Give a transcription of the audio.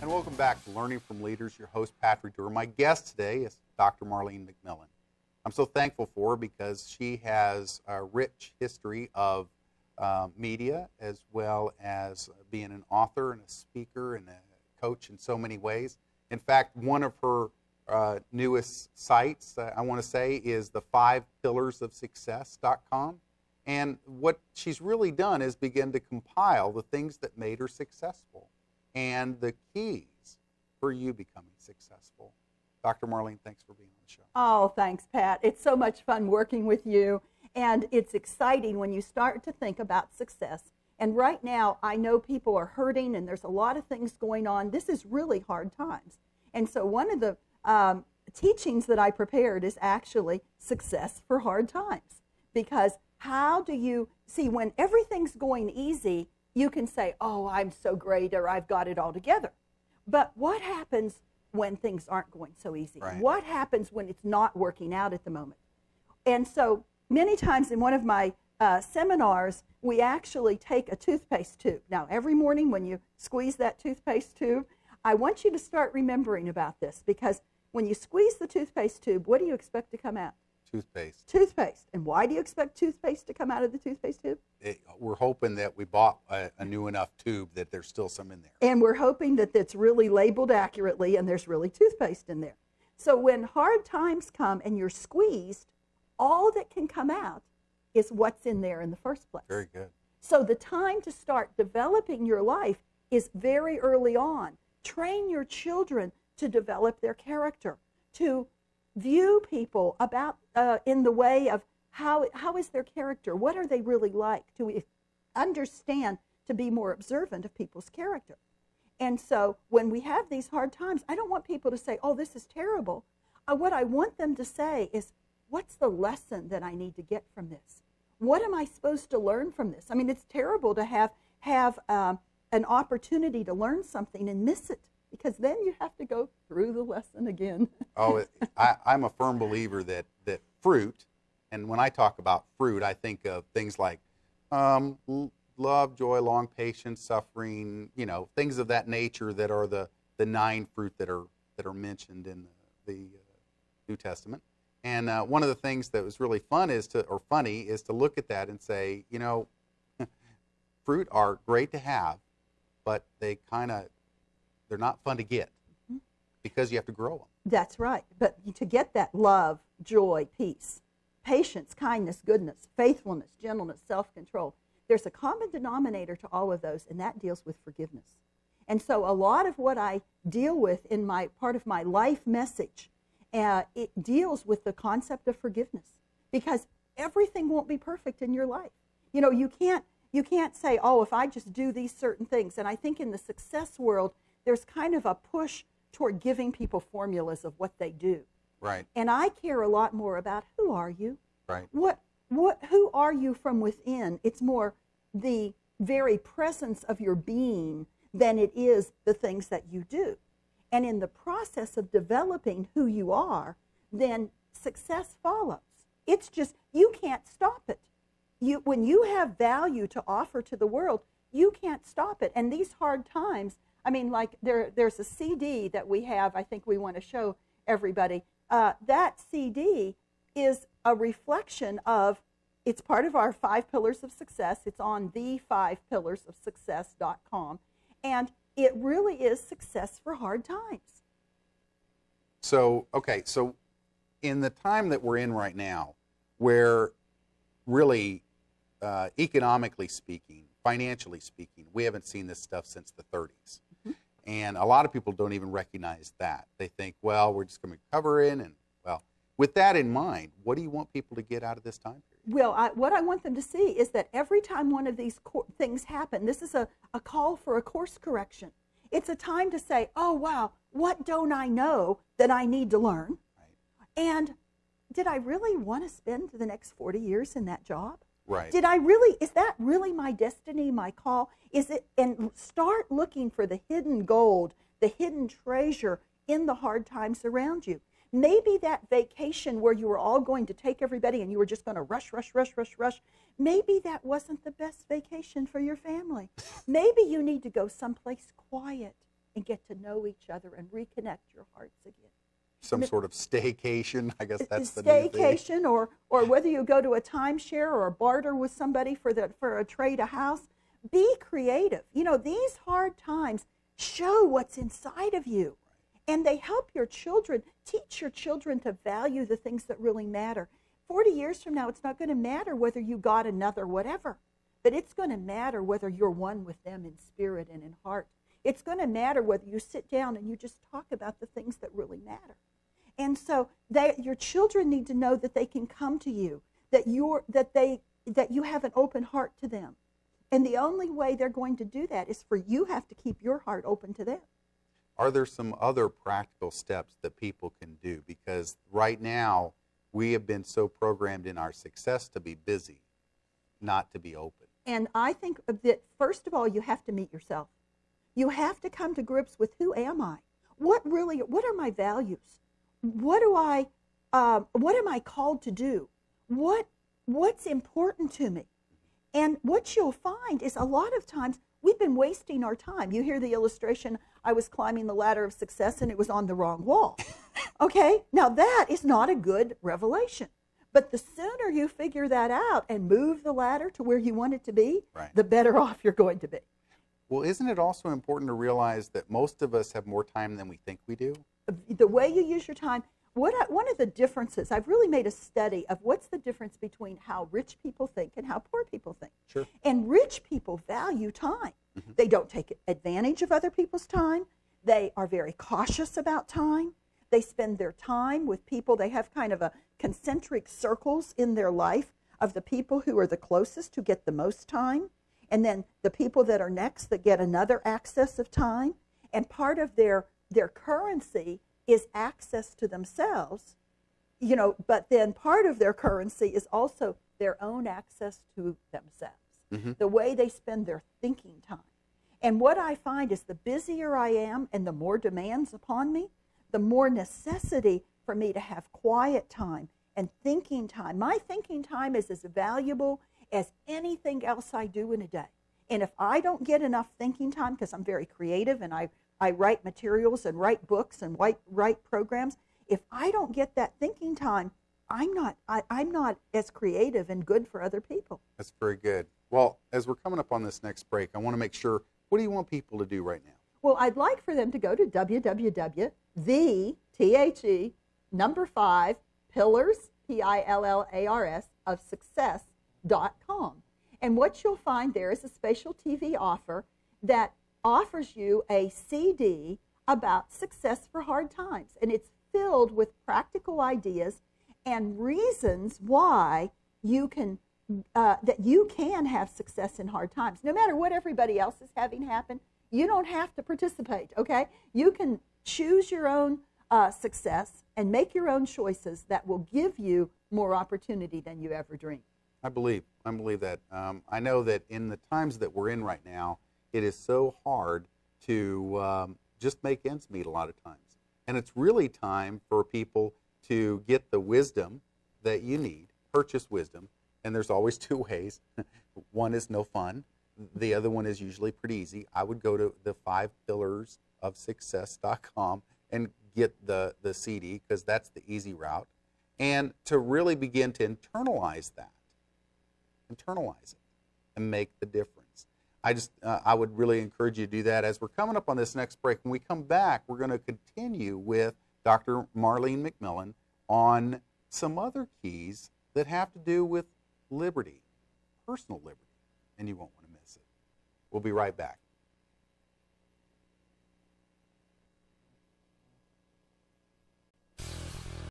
And welcome back to Learning from Leaders. Your host, Patrick Dewar. My guest today is Dr. Marlene McMillan. I'm so thankful for her because she has a rich history of media, as well as being an author and a speaker and a coach in so many ways. In fact, one of her newest sites, I want to say, is the 5pillarsofsuccess.com. And what she's really done is begin to compile the things that made her successful and the keys for you becoming successful. Dr. Marlene, thanks for being on the show. Oh, thanks, Pat. It's so much fun working with you, and it's exciting when you start to think about success. And right now, I know people are hurting, and there's a lot of things going on. This is really hard times. And so one of the teachings that I prepared is actually success for hard times. Because how do you see, when everything's going easy, you can say, oh, I'm so great, or I've got it all together. But what happens when things aren't going so easy? Right. What happens when it's not working out at the moment? And so many times in one of my seminars, we actually take a toothpaste tube. Now, every morning when you squeeze that toothpaste tube, I want you to start remembering about this, because when you squeeze the toothpaste tube, what do you expect to come out? Toothpaste. Toothpaste. And why do you expect toothpaste to come out of the toothpaste tube? We're hoping that we bought a new enough tube that there's still some in there. And we're hoping that it's really labeled accurately and there's really toothpaste in there. So when hard times come and you're squeezed, all that can come out is what's in there in the first place. Very good. So the time to start developing your life is very early on. Train your children to develop their character, to view people about in the way of how is their character, what are they really like, to understand, to be more observant of people's character. And so when we have these hard times, I don't want people to say, oh, this is terrible. What I want them to say is, what's the lesson that I need to get from this? What am I supposed to learn from this? I mean, it's terrible to have an opportunity to learn something and miss it, because then you have to go through the lesson again. Oh, I'm a firm believer that fruit, and when I talk about fruit, I think of things like love, joy, long patience, suffering, things of that nature that are the 9 fruit that are mentioned in the New Testament. And one of the things that was really funny is to look at that and say, fruit are great to have, but they're not fun to get because you have to grow them. That's right. But to get that love, joy, peace, patience, kindness, goodness, faithfulness, gentleness, self-control, there's a common denominator to all of those, and that deals with forgiveness. And so a lot of what I deal with in my part of my life message, it deals with the concept of forgiveness, because everything won't be perfect in your life. You can't say, oh, if I just do these certain things. And I think in the success world, there's kind of a push toward giving people formulas of what they do. Right. And I care a lot more about, who are you? Right. Who are you from within? It's more the very presence of your being than it is the things that you do. And in the process of developing who you are, then success follows. It's just, you can't stop it. When you have value to offer to the world, you can't stop it. And these hard times, I mean, like there's a CD that we have, I think we want to show everybody. That CD is a reflection of, it's part of our 5 Pillars of Success. It's on the 5pillarsofsuccess.com. And it really is success for hard times. So, okay, so in the time that we're in right now, where really economically speaking, financially speaking, we haven't seen this stuff since the 30s. Mm-hmm. And a lot of people don't even recognize that. They think, well, we're just going to recover in. And, well, with that in mind, what do you want people to get out of this time period? Well, what I want them to see is that every time one of these things happen, this is a call for a course correction. It's a time to say, oh, wow, what don't I know that I need to learn? Right. And did I really want to spend the next 40 years in that job? Right. Is that really my destiny, my call? Is it? And start looking for the hidden gold, the hidden treasure in the hard times around you. Maybe that vacation where you were all going to take everybody and you were just going to rush, maybe that wasn't the best vacation for your family. Maybe you need to go someplace quiet and get to know each other and reconnect your hearts again. Some sort of staycation, I guess that's the new thing. Staycation, or whether you go to a timeshare or barter with somebody for a trade a house. Be creative. You know, these hard times show what's inside of you, and they help your children, teach your children to value the things that really matter. 40 years from now, it's not going to matter whether you got another whatever, but it's going to matter whether you're one with them in spirit and in heart. It's going to matter whether you sit down and you just talk about the things that really matter. And so your children need to know that they can come to you, that you have an open heart to them. And the only way they're going to do that is for you have to keep your heart open to them. Are there some other practical steps that people can do? Because right now, we have been so programmed in our success to be busy, not to be open. And I think that, first of all, you have to meet yourself. You have to come to grips with, who am I? What are my values? What am I called to do? What's important to me? And what you'll find is a lot of times we've been wasting our time. You hear the illustration, I was climbing the ladder of success and it was on the wrong wall. Okay, now that is not a good revelation. But the sooner you figure that out and move the ladder to where you want it to be, right, the better off you're going to be. Well, isn't it also important to realize that most of us have more time than we think we do? The way you use your time, one of the differences, I've really made a study of what's the difference between how rich people think and how poor people think. Sure. And rich people value time. Mm-hmm. They don't take advantage of other people's time. They are very cautious about time. They spend their time with people. They have kind of a concentric circles in their life of the people who are the closest, who get the most time, and then the people that are next that get another access of time. And part of their currency is access to themselves, you know, but then part of their currency is also their own access to themselves, mm-hmm, the way they spend their thinking time. And what I find is the busier I am and the more demands upon me, the more necessity for me to have quiet time and thinking time. My thinking time is as valuable as anything else I do in a day. And if I don't get enough thinking time, because I'm very creative and I write materials and write books and write programs, if I don't get that thinking time, I'm not as creative and good for other people. That's very good. Well, as we're coming up on this next break, I want to make sure, what do you want people to do right now? Well, I'd like for them to go to www.5pillars, P-I-L-L-A-R-S, of success.com. And what you'll find there is a special TV offer that offers you a CD about success for hard times. And it's filled with practical ideas and reasons why you can that you can have success in hard times. No matter what everybody else is having happen, you don't have to participate, okay? You can choose your own success and make your own choices that will give you more opportunity than you ever dreamed. I believe that. I know that in the times that we're in right now, it is so hard to just make ends meet a lot of times. And it's really time for people to get the wisdom that you need, purchase wisdom. And there's always two ways. One is no fun. The other one is usually pretty easy. I would go to the 5pillarsofsuccess.com and get the CD, because that's the easy route. And to really begin to internalize that. Internalize it and make the difference. I would really encourage you to do that. As we're coming up on this next break, when we come back, we're going to continue with Dr. Marlene McMillan on some other keys that have to do with liberty, personal liberty, and you won't want to miss it. We'll be right back.